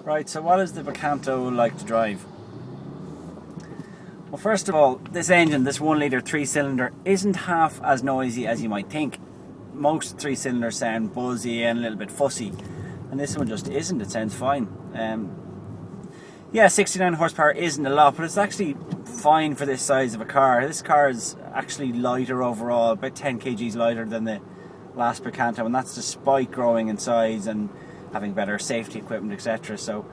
Right, so what is the Picanto like to drive? Well, first of all, this engine, this 1 litre 3-cylinder, isn't half as noisy as you might think. Most 3-cylinders sound buzzy and a little bit fussy, and this one just isn't. It sounds fine. Yeah, 69 horsepower isn't a lot, but it's actually fine for this size of a car. This car is actually lighter overall, about 10 kgs lighter than the last Picanto, and that's despite growing in size and having better safety equipment, etc. So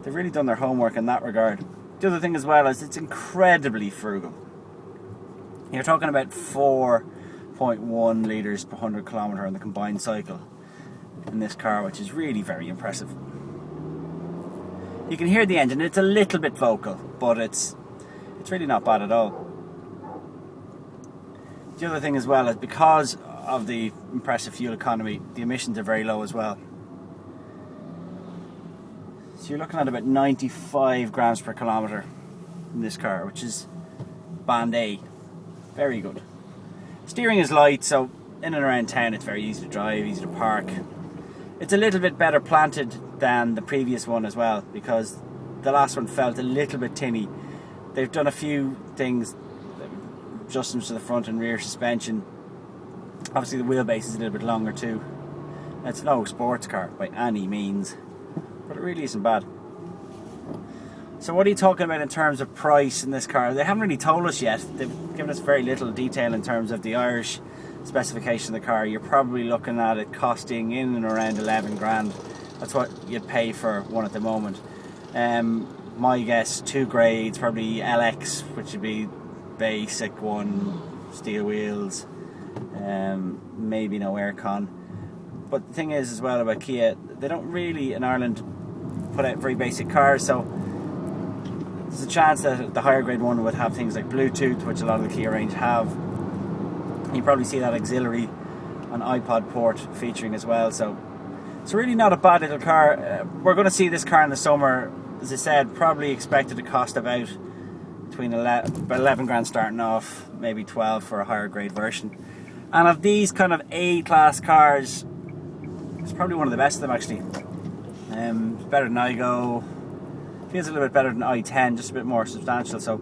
they've really done their homework in that regard. The other thing as well is it's incredibly frugal. You're talking about 4.1 litres per 100 kilometre on the combined cycle in this car, which is really very impressive. You can hear the engine. It's a little bit vocal, but it's really not bad at all. The other thing as well is because of the impressive fuel economy, the emissions are very low as well. So you're looking at about 95 grams per kilometre in this car, which is band A. Very good. Steering is light, so in and around town it's very easy to drive, easy to park. It's a little bit better planted than the previous one as well, because the last one felt a little bit tinny. They've done a few things, adjustments to the front and rear suspension. Obviously the wheelbase is a little bit longer too. It's no sports car by any means, but it really isn't bad. So what are you talking about in terms of price in this car? They haven't really told us yet. They've given us very little detail in terms of the Irish specification of the car. You're probably looking at it costing in and around 11 grand. That's what you'd pay for one at the moment. My guess, 2 grades, probably LX, which would be basic one, steel wheels, maybe no aircon. But the thing is as well about Kia, they don't really in Ireland put out very basic cars, so there's a chance that the higher grade one would have things like Bluetooth, which a lot of the Kia range have. You probably see that auxiliary and iPod port featuring as well, so it's really not a bad little car. We're going to see this car in the summer, as I said, probably expected to cost about between 11 grand starting off, maybe 12 for a higher grade version. And of these kind of A-class cars, it's probably one of the best of them actually. It's better than Igo, feels a little bit better than i10, just a bit more substantial, so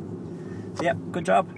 yeah, good job.